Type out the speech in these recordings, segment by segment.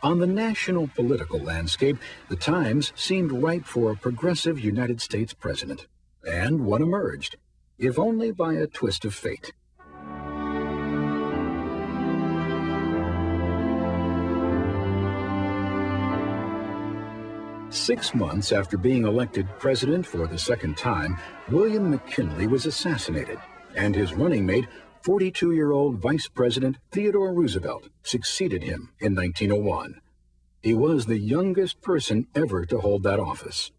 On the national political landscape, the times seemed ripe for a progressive United States president. And one emerged, if only by a twist of fate. Six months after being elected president for the second time, William McKinley was assassinated, and his running mate, 42-year-old Vice President Theodore Roosevelt, succeeded him in 1901. He was the youngest person ever to hold that office.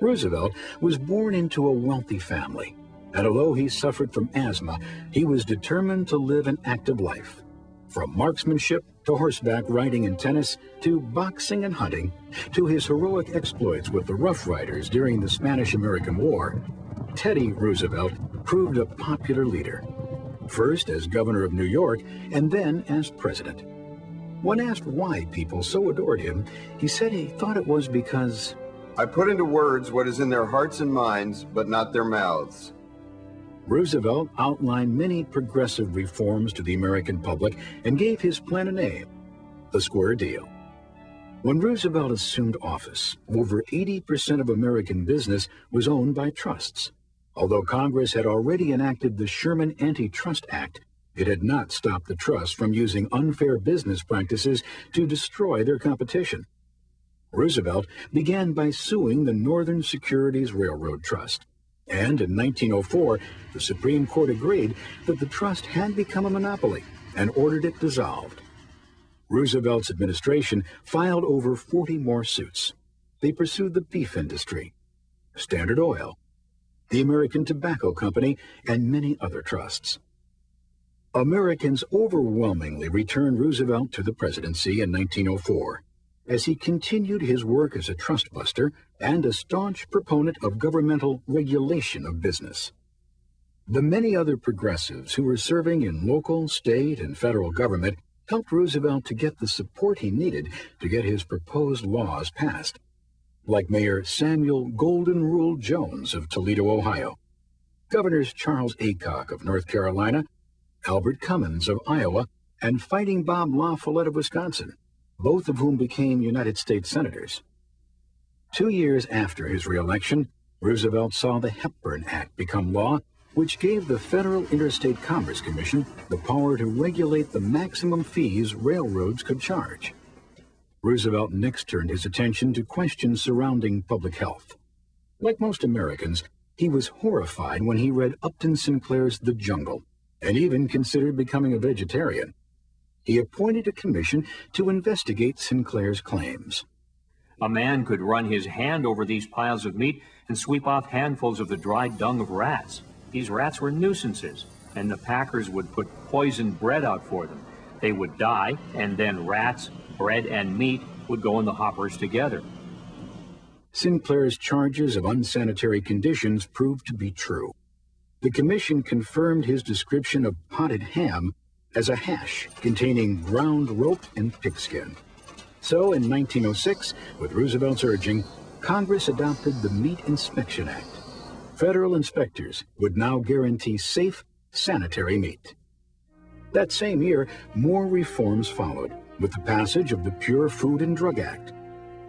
Roosevelt was born into a wealthy family, and although he suffered from asthma, he was determined to live an active life. From marksmanship to horseback riding and tennis, to boxing and hunting, to his heroic exploits with the Rough Riders during the Spanish-American War, Teddy Roosevelt proved a popular leader, first as governor of New York and then as president. When asked why people so adored him, he said he thought it was because I put into words what is in their hearts and minds, but not their mouths. Roosevelt outlined many progressive reforms to the American public and gave his plan a name, the Square Deal. When Roosevelt assumed office, over 80% of American business was owned by trusts. Although Congress had already enacted the Sherman Antitrust Act, it had not stopped the trusts from using unfair business practices to destroy their competition. Roosevelt began by suing the Northern Securities Railroad Trust. And in 1904, the Supreme Court agreed that the trust had become a monopoly and ordered it dissolved. Roosevelt's administration filed over 40 more suits. They pursued the beef industry, Standard Oil, the American Tobacco Company, and many other trusts. Americans overwhelmingly returned Roosevelt to the presidency in 1904. As he continued his work as a trust buster and a staunch proponent of governmental regulation of business. The many other progressives who were serving in local, state, and federal government helped Roosevelt to get the support he needed to get his proposed laws passed, like Mayor Samuel Golden Rule Jones of Toledo, Ohio, Governors Charles Aycock of North Carolina, Albert Cummins of Iowa, and Fighting Bob La Follette of Wisconsin, both of whom became United States senators. 2 years after his reelection, Roosevelt saw the Hepburn Act become law, which gave the Federal Interstate Commerce Commission the power to regulate the maximum fees railroads could charge. Roosevelt next turned his attention to questions surrounding public health. Like most Americans, he was horrified when he read Upton Sinclair's The Jungle, and even considered becoming a vegetarian. He appointed a commission to investigate Sinclair's claims. A man could run his hand over these piles of meat and sweep off handfuls of the dried dung of rats. These rats were nuisances, and the packers would put poisoned bread out for them. They would die, and then rats, bread, and meat would go in the hoppers together. Sinclair's charges of unsanitary conditions proved to be true. The commission confirmed his description of potted ham as a hash containing ground rope and pigskin. So in 1906, with Roosevelt's urging, Congress adopted the Meat Inspection Act. Federal inspectors would now guarantee safe, sanitary meat. That same year, more reforms followed, with the passage of the Pure Food and Drug Act.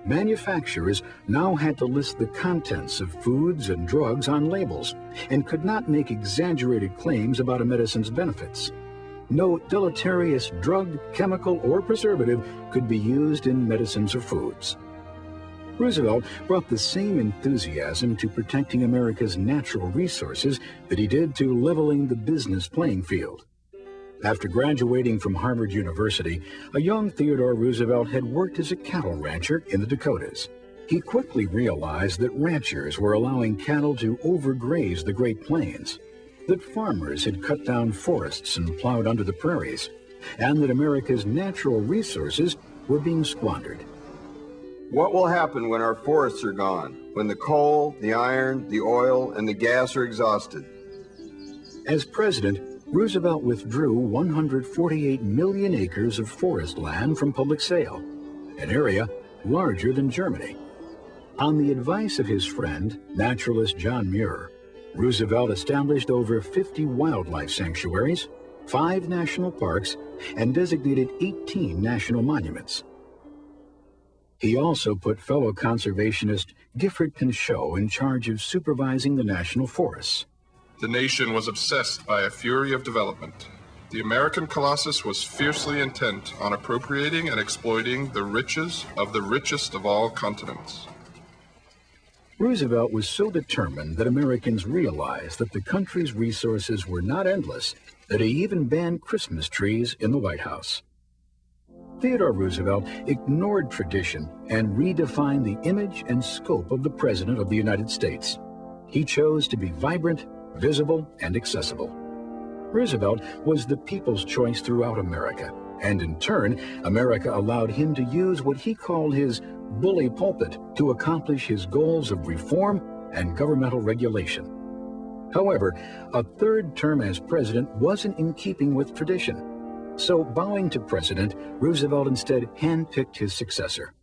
Manufacturers now had to list the contents of foods and drugs on labels and could not make exaggerated claims about a medicine's benefits. No deleterious drug, chemical, or preservative could be used in medicines or foods. Roosevelt brought the same enthusiasm to protecting America's natural resources that he did to leveling the business playing field. After graduating from Harvard University, a young Theodore Roosevelt had worked as a cattle rancher in the Dakotas. He quickly realized that ranchers were allowing cattle to overgraze the Great Plains, that farmers had cut down forests and plowed under the prairies, and that America's natural resources were being squandered. What will happen when our forests are gone, when the coal, the iron, the oil, and the gas are exhausted? As president, Roosevelt withdrew 148 million acres of forest land from public sale, an area larger than Germany. On the advice of his friend, naturalist John Muir, Roosevelt established over 50 wildlife sanctuaries, 5 national parks, and designated 18 national monuments. He also put fellow conservationist Gifford Pinchot in charge of supervising the national forests. The nation was obsessed by a fury of development. The American Colossus was fiercely intent on appropriating and exploiting the riches of the richest of all continents. Roosevelt was so determined that Americans realized that the country's resources were not endless that he even banned Christmas trees in the White House. Theodore Roosevelt ignored tradition and redefined the image and scope of the President of the United States. He chose to be vibrant, visible, and accessible. Roosevelt was the people's choice throughout America, and in turn, America allowed him to use what he called his bully pulpit to accomplish his goals of reform and governmental regulation. However, a third term as president wasn't in keeping with tradition. So, bowing to President, Roosevelt instead handpicked his successor.